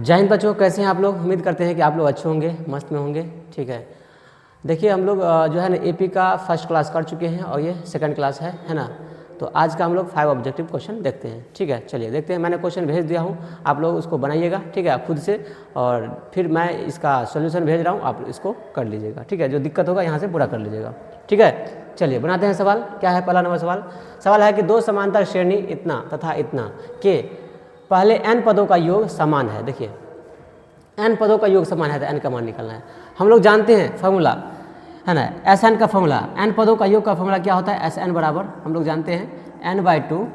जय हिंद बच्चों, कैसे हैं आप लोग। उम्मीद करते हैं कि आप लोग अच्छे होंगे, मस्त में होंगे। ठीक है, देखिए हम लोग जो है ना एपी का फर्स्ट क्लास कर चुके हैं और ये सेकंड क्लास है ना। तो आज का हम लोग 5 ऑब्जेक्टिव क्वेश्चन देखते हैं। ठीक है, चलिए देखते हैं। मैंने क्वेश्चन भेज दिया हूँ, आप लोग उसको बनाइएगा। ठीक है, खुद से, और फिर मैं इसका सोल्यूशन भेज रहा हूँ, आप इसको कर लीजिएगा। ठीक है, जो दिक्कत होगा यहाँ से पूरा कर लीजिएगा। ठीक है, चलिए बनाते हैं सवाल। क्या है पहला नंबर सवाल है कि दो समांतर श्रेणी इतना तथा इतना के पहले n पदों का योग समान है। देखिए n पदों का योग समान है तो n का मान निकालना है। हम लोग जानते हैं फॉर्मूला है ना, एस एन का फॉर्मूला, n पदों का योग का फॉर्मूला क्या होता है, एस एन बराबर हम लोग जानते हैं n/2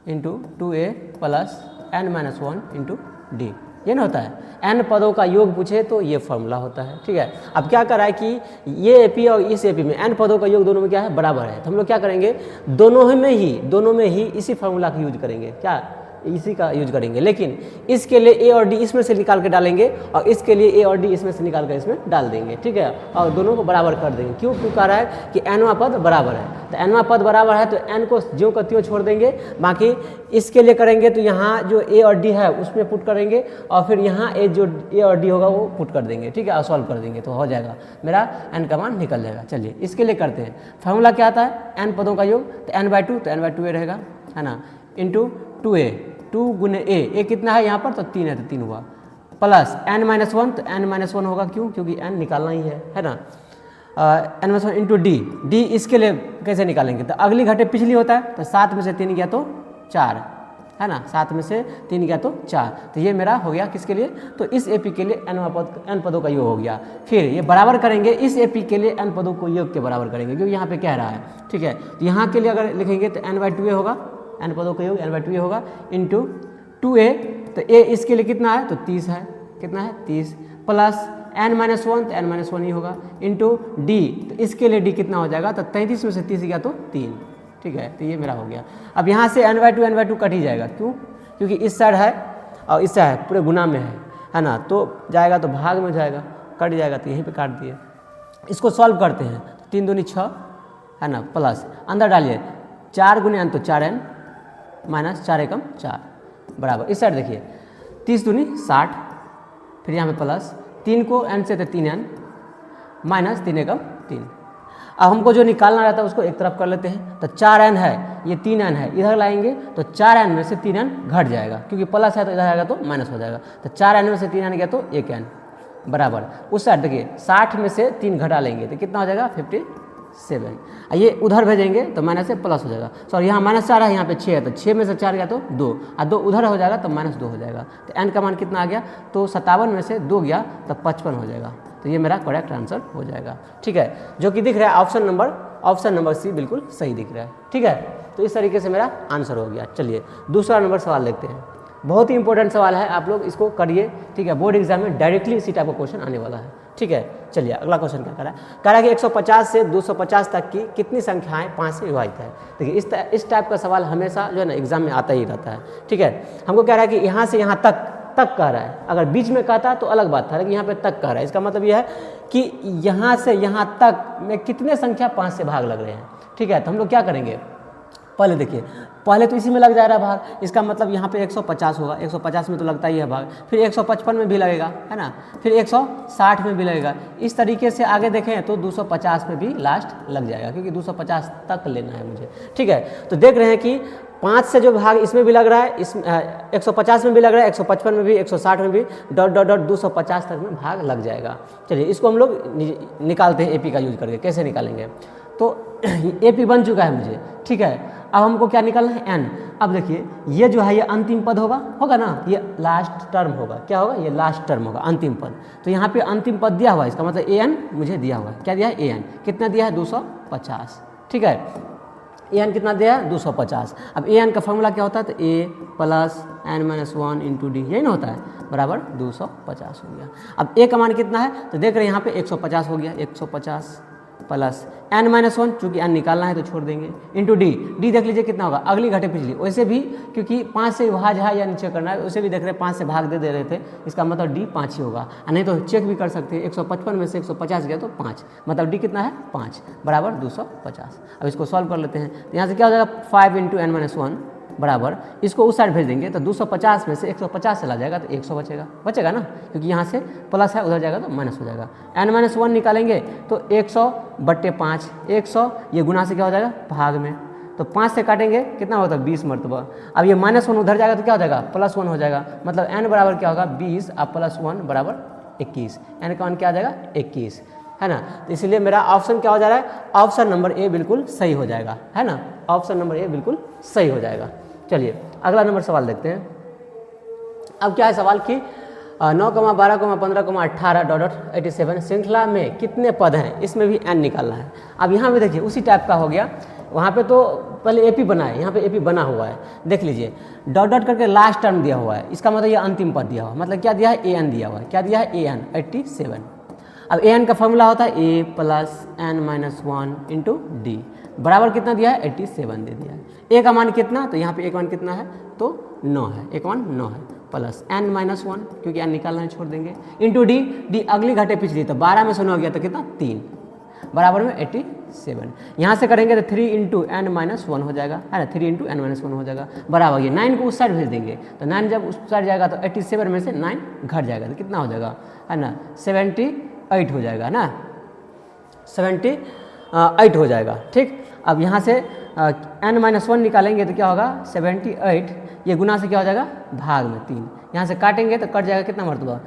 into 2a plus n-1 into D. ये ना होता है। n पदों का योग पूछे तो ये फॉर्मूला होता है। ठीक है, अब क्या कर रहा है कि ये एपी और इस एपी में n पदों का योग दोनों में क्या है, बराबर है। तो हम लोग क्या करेंगे, दोनों में ही इसी फॉर्मूला का यूज करेंगे। क्या, इसी का यूज करेंगे। लेकिन इसके लिए ए और डी इसमें से निकाल के डालेंगे और इसके लिए ए और डी इसमें से निकाल कर इसमें डाल देंगे। ठीक है, और दोनों को बराबर कर देंगे। क्यों कह रहा है कि एनवा पद बराबर है, तो एनवा पद बराबर है तो एन को ज्यों का त्यों छोड़ देंगे। बाकी इसके लिए करेंगे तो यहाँ जो ए और डी है उसमें पुट करेंगे और फिर यहाँ जो ए और डी होगा वो पुट कर देंगे। ठीक है, और सॉल्व कर देंगे तो हो जाएगा, मेरा एन का मान निकल जाएगा। चलिए इसके लिए करते हैं। फार्मूला क्या आता है, एन पदों का योग, तो n/2 तो n/2 रहेगा है ना, इंटू 2a, 2 गुने ए कितना है यहाँ पर, तो 3 है तो 3 हुआ, प्लस n-1 तो n-1 होगा। क्यों, क्योंकि n निकालना ही है ना। n-1 इंटू डी इसके लिए कैसे निकालेंगे, तो अगली घटे पिछली होता है, तो 7 में से 3 गया तो 4 है ना, 7 में से 3 गया तो 4, तो ये मेरा हो गया किसके लिए, तो इस एपी के लिए n पदों का योग हो गया। फिर ये बराबर करेंगे, इस एपी के लिए n पदों को योग के बराबर करेंगे क्योंकि यहाँ पे कह रहा है। ठीक है, तो यहाँ के लिए अगर लिखेंगे तो n/2 होगा, n पदों का योग n/2 होगा, इंटू 2a, तो a इसके लिए कितना है, तो 30 है, कितना है 30, प्लस n-1 तो n-1 ही होगा, इंटू डी, तो इसके लिए डी कितना हो जाएगा, तो 33 में से 30 गया तो 3। ठीक है, तो ये मेरा हो गया। अब यहाँ से n/2 कट ही जाएगा। क्यों, क्योंकि इस साइड है और इस साइड पूरे गुना में है ना, तो जाएगा तो भाग में जाएगा, कट जाएगा तो यहीं पे काट दिए। इसको सॉल्व करते हैं, 3 दूनी 6 है ना, प्लस अंदर डालिए 4 गुने n तो 4n माइनस 4 एकम 4 बराबर, इस साइड देखिए 30 दूनी 60, फिर यहाँ पे प्लस 3 को n से तो 3n माइनस 3 एकम 3। अब हमको जो निकालना रहता है उसको एक तरफ कर लेते हैं, तो 4n है, ये 3n है, इधर लाएंगे तो 4n में से 3n घट जाएगा, क्योंकि प्लस है तो इधर आएगा तो माइनस हो जाएगा, तो 4n में से 3n गया तो 1n बराबर। उस साइड देखिए 60 में से 3 घटा लेंगे तो कितना हो जाएगा 57, ये उधर भेजेंगे तो माइनस से प्लस हो जाएगा। सॉरी, यहाँ -4 है, यहाँ पे 6 है, तो 6 में से 4 गया तो 2, और 2 उधर हो जाएगा तो -2 हो जाएगा। तो n का मान कितना आ गया, तो 57 में से 2 गया तो 55 हो जाएगा। तो ये मेरा करेक्ट आंसर हो जाएगा। ठीक है, जो कि दिख रहा है ऑप्शन नंबर सी बिल्कुल सही दिख रहा है। ठीक है, तो इस तरीके से मेरा आंसर हो गया। चलिए दूसरा नंबर सवाल देखते हैं। बहुत ही इंपॉर्टेंट सवाल है, आप लोग इसको करिए। ठीक है, बोर्ड एग्जाम में डायरेक्टली इसी टाइप का क्वेश्चन आने वाला है। ठीक है, चलिए अगला क्वेश्चन क्या कह रहा है कि 150 से 250 तक की कितनी संख्याएं 5 से विभाजित है। देखिए इस टाइप का सवाल हमेशा जो है ना एग्जाम में आता ही रहता है। ठीक है, हमको कह रहा है कि यहाँ से यहाँ तक कह रहा है, अगर बीच में कहता तो अलग बात था, लेकिन यहाँ पे तक कह रहा है। इसका मतलब यह है कि यहाँ से यहाँ तक में कितने संख्या 5 से भाग लग रहे हैं। ठीक है, तो हम लोग क्या करेंगे, पहले देखिए, पहले तो इसी में लग जा रहा है भाग, इसका मतलब यहाँ पे 150 होगा, 150 में तो लगता ही है भाग, फिर 155 में भी लगेगा है ना, फिर 160 में भी लगेगा। इस तरीके से आगे देखें तो 250 में भी लास्ट लग जाएगा, क्योंकि 250 तक लेना है मुझे। ठीक है, तो देख रहे हैं कि 5 से जो भाग इसमें भी लग रहा है, इस 150 में भी लग रहा है, 155 में भी, 160 में भी, डॉट 250 तक में भाग लग जाएगा। चलिए इसको हम लोग निकालते हैं एपी का यूज करके। कैसे निकालेंगे, तो एपी बन चुका है मुझे। ठीक है, अब हमको क्या निकालना है, एन। अब देखिए ये जो है ये अंतिम पद होगा ना, ये लास्ट टर्म होगा। क्या होगा, ये लास्ट टर्म होगा, अंतिम पद। तो यहाँ पे अंतिम पद दिया हुआ है, इसका मतलब an मुझे दिया हुआ है। क्या दिया है, an कितना दिया है, 250। ठीक है, an कितना दिया है, 250। अब an का फॉर्मूला क्या होता है, तो a plus n-1 into D, यही ना होता है, बराबर 250 हो गया। अब a का मान कितना है, तो देख रहे हैं यहाँ पे 150 हो गया, 150 प्लस n-1, चूँकि n निकालना है तो छोड़ देंगे, इंटू डी देख लीजिए कितना होगा, अगली घटे पिछली। वैसे भी क्योंकि 5 से विभाज्य है या नीचे करना है, वैसे भी देख रहे हैं 5 से भाग दे रहे थे, इसका मतलब डी 5 ही होगा। नहीं तो चेक भी कर सकते हैं, 155 में से 150 गया तो 5, मतलब डी कितना है 5 बराबर 250। अब इसको सॉल्व कर लेते हैं, तो यहाँ से क्या हो जाएगा 5 इंटू n-1 बराबर इसको उस साइड भेज देंगे तो 250 में से 150 चला जाएगा तो 100 बचेगा ना, क्योंकि यहाँ से प्लस है उधर जाएगा तो माइनस हो जाएगा। n-1 निकालेंगे तो 100/5, 100 ये गुना से क्या हो जाएगा भाग में, तो 5 से काटेंगे कितना होता है 20 मरतबा। अब ये -1 उधर जाएगा तो क्या हो जाएगा +1 हो जाएगा, मतलब n बराबर क्या होगा 20 और +1 बराबर 21, n का मान क्या आ जाएगा 21, है ना। तो इसलिए मेरा ऑप्शन क्या हो जा रहा है, ऑप्शन नंबर ए बिल्कुल सही हो जाएगा, है ना, ऑप्शन नंबर ए बिल्कुल सही हो जाएगा। चलिए अगला नंबर सवाल देखते हैं। अब क्या है सवाल कि 9, 12, 15, 18, 87 श्रृंखला में कितने पद हैं, इसमें भी n निकालना है। अब यहाँ पे देखिए उसी टाइप का हो गया, वहाँ पे तो पहले AP बना है, यहाँ पे AP बना हुआ है, देख लीजिए डॉट डॉट करके लास्ट टर्म दिया हुआ है, इसका मतलब ये अंतिम पद दिया हुआ है, मतलब क्या दिया है an दिया हुआ है, क्या दिया है an 87। अब an का फॉर्मूला होता है a + n-1 × d बराबर कितना दिया है 87 दे दिया है। a का मान कितना, तो यहाँ पे a का मान कितना है तो 9 है, a का मान 9 है प्लस n-1 क्योंकि n निकालना है छोड़ देंगे इंटू d अगली घटे पिछली, तो 12 में से 9 गया तो कितना 3 बराबर में 87। यहाँ से करेंगे तो 3 × n-1 हो जाएगा, है ना, 3 × n-1 हो जाएगा बराबर ये 9 को उस साइड भेज देंगे, तो 9 जब उस साइड जाएगा तो 87 में से 9 घट जाएगा तो कितना हो जाएगा, है ना 78 हो जाएगा ना, 78 हो जाएगा। ठीक, अब यहाँ से n-1 निकालेंगे तो क्या होगा 78, ये गुना से क्या हो जाएगा भाग में 3, यहाँ से काटेंगे तो कट जाएगा कितना मरतबा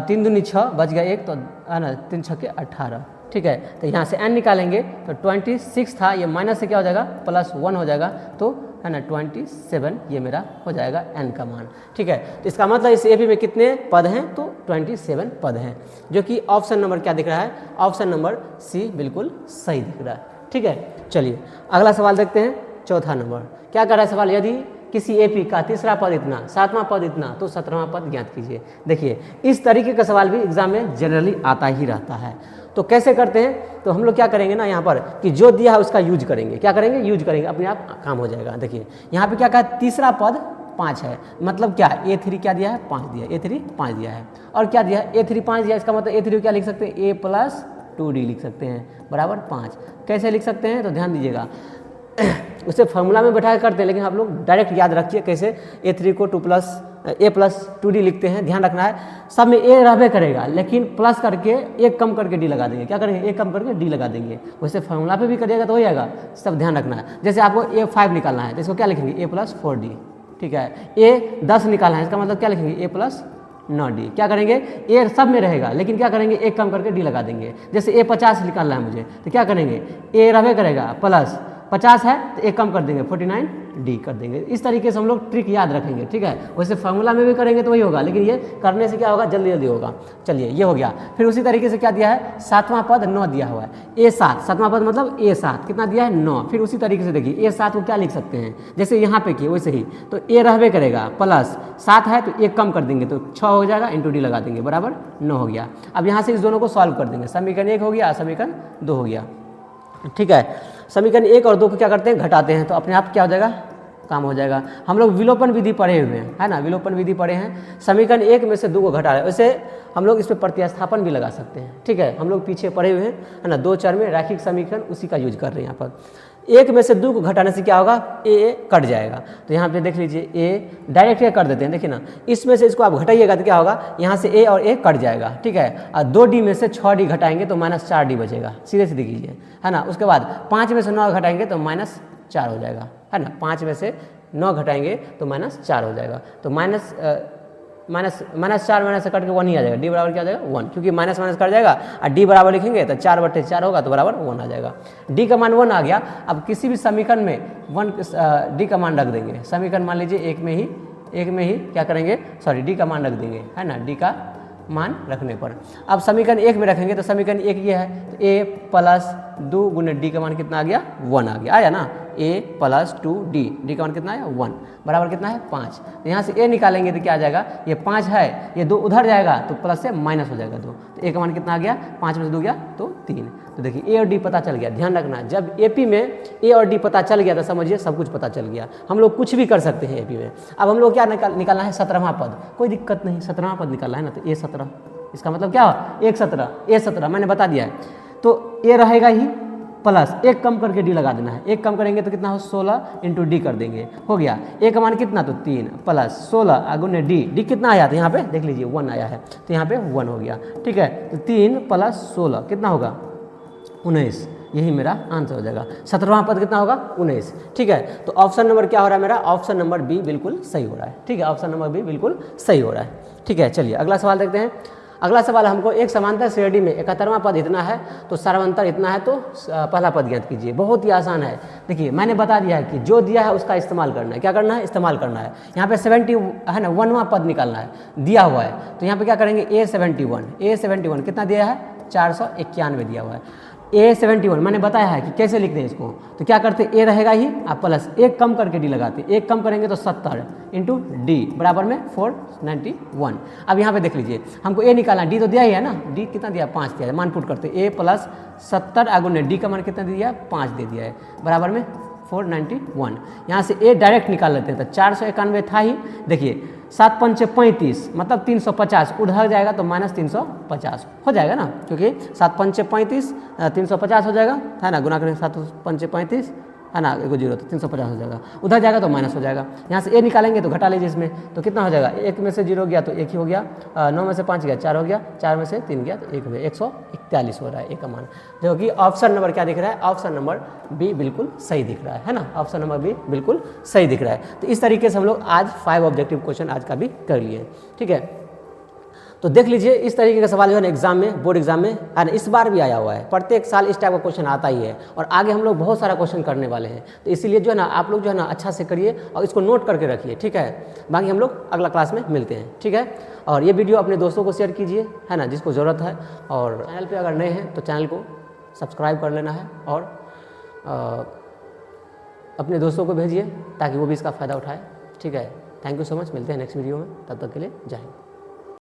3 दूनी 6 बच गया 1, तो है ना 3 छक्के 18। ठीक है, तो यहाँ से n निकालेंगे तो 26 था, ये माइनस से क्या हो जाएगा +1 हो जाएगा, तो है ना 27 ये मेरा हो जाएगा n का मान। ठीक है, तो इसका मतलब इस AP में कितने पद हैं तो 27 पद हैं, जो कि ऑप्शन नंबर क्या दिख रहा है, ऑप्शन नंबर C बिल्कुल सही दिख रहा है। ठीक है, चलिए अगला सवाल देखते हैं। चौथा नंबर क्या कर रहा है सवाल, यदि किसी AP का तीसरा पद इतना, 7वां पद इतना, तो 17वां पद ज्ञात कीजिए। देखिए इस तरीके का सवाल भी एग्जाम में जनरली आता ही रहता है, तो कैसे करते हैं, तो हम लोग क्या करेंगे ना यहाँ पर कि जो दिया है उसका यूज करेंगे, क्या करेंगे यूज करेंगे, अपने आप काम हो जाएगा। देखिए यहाँ पे क्या कहा तीसरा पद 5 है, मतलब क्या A3 क्या दिया है 5 दिया है, A3 5 दिया है, और क्या दिया है A3 5 दिया है, इसका मतलब A3 क्या लिख सकते हैं A + 2D लिख सकते हैं बराबर 5। कैसे लिख सकते हैं तो ध्यान दीजिएगा उसे फॉर्मूला में बैठा करते हैं, लेकिन आप लोग डायरेक्ट याद रखिए कैसे A3 को A + 2D लिखते हैं, ध्यान रखना है। सब में A रहबे करेगा, लेकिन प्लस करके एक कम करके D लगा देंगे, क्या करेंगे एक कम करके D लगा देंगे, वैसे फॉर्मूला पे भी करिएगा तो हो जाएगा, सब ध्यान रखना है। जैसे आपको A5 निकालना है तो इसको क्या लिखेंगे A + 4D। ठीक है, A10 निकालना है, इसका मतलब क्या लिखेंगे A + 9D। क्या करेंगे A सब में रहेगा, लेकिन क्या करेंगे एक कम करके D लगा देंगे। जैसे A50 निकालना है मुझे, तो क्या करेंगे A रहबे करेगा प्लस 50 है तो एक कम कर देंगे 49D कर देंगे। इस तरीके से हम लोग ट्रिक याद रखेंगे। ठीक है, वैसे फार्मूला में भी करेंगे तो वही होगा, लेकिन ये करने से क्या होगा जल्दी जल्दी होगा। चलिए ये हो गया। फिर उसी तरीके से क्या दिया है 7वां पद 9 दिया हुआ है, A7 7वां पद मतलब A7 कितना दिया है 9। फिर उसी तरीके से देखिए A7 को क्या लिख सकते हैं, जैसे यहाँ पे किए वैसे ही, तो A रहबे करेगा प्लस 7 है तो एक कम कर देंगे तो 6 हो जाएगा, इंटू D लगा देंगे बराबर 9 हो गया। अब यहाँ से इस दोनों को सॉल्व कर देंगे, समीकरण 1 हो गया, समीकरण 2 हो गया। ठीक है, समीकरण 1 और 2 को क्या करते हैं घटाते हैं, तो अपने आप क्या हो जाएगा काम हो जाएगा। हम लोग विलोपन विधि पढ़े हुए हैं, है ना, विलोपन विधि पढ़े हैं। समीकरण 1 में से 2 को घटा रहे हैं, वैसे हम लोग इस पर प्रतिस्थापन भी लगा सकते हैं। ठीक है, हम लोग पीछे पढ़े हुए हैं, है ना, 2 4 में रैखिक समीकरण उसी का यूज कर रहे हैं। यहाँ पर 1 में से 2 को घटाने से क्या होगा A कट जाएगा, तो यहाँ पे देख लीजिए A डायरेक्ट ये कर देते हैं। देखिए ना, इसमें से इसको आप घटाइएगा तो क्या होगा यहाँ से A और A कट जाएगा। ठीक है, और 2D में से 6D घटाएंगे तो -4D बचेगा, सीधे सीधे कीजिए, है ना। उसके बाद 5 में से 9 घटाएंगे तो -4 हो जाएगा, है ना। 5 में से 9 घटाएंगे तो -4 हो जाएगा, तो -4 से कट के 1 ही आ जाएगा। D बराबर क्या आ जाएगा 1, क्योंकि माइनस कट जाएगा, और D बराबर लिखेंगे तो 4/4 होगा तो बराबर 1 आ जाएगा। D का मान 1 आ गया। अब किसी भी समीकरण में D का मान रख देंगे। समीकरण मान लीजिए एक में ही क्या करेंगे, सॉरी D का मान रख देंगे, है ना, D का मान रखने पर। अब समीकरण 1 में रखेंगे तो समीकरण 1 ये है, तो A + 2 × D का मान कितना आ गया 1 आ गया, आया ना। A + 2D, D का मान कितना है 1 बराबर कितना है 5। तो यहाँ से A निकालेंगे तो क्या आ जाएगा, ये 5 है, ये 2 उधर जाएगा तो प्लस से माइनस हो जाएगा 2, तो A का मान कितना आ गया 5 में से 2 गया तो 3। तो देखिए A और D पता चल गया। ध्यान रखना, जब AP में A और D पता चल गया तो समझिए सब कुछ पता चल गया, हम लोग कुछ भी कर सकते हैं AP में। अब हम लोग क्या निकालना है 17वां पद, कोई दिक्कत नहीं, 17वां पद निकालना है ना, तो A17 इसका मतलब क्या हुआ A17 मैंने बता दिया है, तो A रहेगा ही, प्लस एक कम करके डी लगा देना है, एक कम करेंगे तो कितना हो 16 इंटू डी कर देंगे, हो गया। ए का मान कितना तो 3 प्लस 16 अगुने डी, डी कितना आया था यहाँ पे देख लीजिए 1 आया है, तो यहाँ पे 1 हो गया, ठीक है। तो 3 प्लस 16 कितना होगा 19, यही मेरा आंसर हो जाएगा। 17वां पद कितना होगा 19, ठीक है। तो ऑप्शन नंबर क्या हो रहा है मेरा, ऑप्शन नंबर बी बिल्कुल सही हो रहा है, ठीक है। ऑप्शन नंबर बी बिल्कुल सही हो रहा है, ठीक है। चलिए अगला सवाल देखते हैं। अगला सवाल हमको एक समांतर श्रेणी में 71वां पद इतना है तो सर्वांतर इतना है, तो पहला पद ज्ञात कीजिए। बहुत ही आसान है, देखिए मैंने बता दिया है कि जो दिया है उसका इस्तेमाल करना है। क्या करना है, इस्तेमाल करना है। यहाँ पे 70 है ना 1वां पद निकालना है, दिया हुआ है, तो यहाँ पे क्या करेंगे A71 कितना दिया है 491 दिया हुआ है। A71 मैंने बताया है कि कैसे लिखते हैं इसको, तो क्या करते ए रहेगा ही, आप प्लस एक कम करके डी लगाते, एक कम करेंगे तो 70 इंटू डी बराबर में 491। अब यहाँ पे देख लीजिए हमको ए निकालना, डी तो दिया ही है ना, डी कितना दिया 5 दिया है, मान पुट करते ए प्लस 70 आगुने डी का मान कितना दे दिया 5 दे दिया है बराबर में 491। यहाँ से ए डायरेक्ट निकाल लेते हैं, तो 491 था ही, देखिए 7 पंचे 35 मतलब 350, उधर जाएगा तो -350 हो जाएगा ना, क्योंकि 7 पंचे 35 350 हो जाएगा, है ना, गुना करें 7 पंचे 35 है ना, एगो जीरो तो 350 हो जाएगा, उधर जाएगा तो माइनस हो जाएगा। यहाँ से ए निकालेंगे तो घटा लीजिए इसमें, तो कितना हो जाएगा, एक में से 0 गया तो एक ही हो गया, 9 में से 5 गया 4 हो गया, 4 में से 3 गया तो 1 हो गया, 141 हो रहा है ए का मान, जो कि ऑप्शन नंबर क्या दिख रहा है, ऑप्शन नंबर बी बिल्कुल सही दिख रहा है ना, ऑप्शन नंबर बी बिल्कुल सही दिख रहा है। तो इस तरीके से हम लोग आज 5 ऑब्जेक्टिव क्वेश्चन आज का भी कर लिए, ठीक है। तो देख लीजिए इस तरीके का सवाल जो है ना एग्जाम में, बोर्ड एग्जाम में है ना, इस बार भी आया हुआ है, प्रत्येक साल इस टाइप का क्वेश्चन आता ही है, और आगे हम लोग बहुत सारा क्वेश्चन करने वाले हैं। तो इसीलिए जो है ना आप लोग जो है ना अच्छा से करिए और इसको नोट करके रखिए, ठीक है। बाकी हम लोग अगला क्लास में मिलते हैं, ठीक है। और ये वीडियो अपने दोस्तों को शेयर कीजिए, है ना, जिसको ज़रूरत है, और चैनल पर अगर नए हैं तो चैनल को सब्सक्राइब कर लेना है, और अपने दोस्तों को भेजिए ताकि वो भी इसका फ़ायदा उठाए, ठीक है। थैंक यू सो मच, मिलते हैं नेक्स्ट वीडियो में, तब तक के लिए जय हिंद।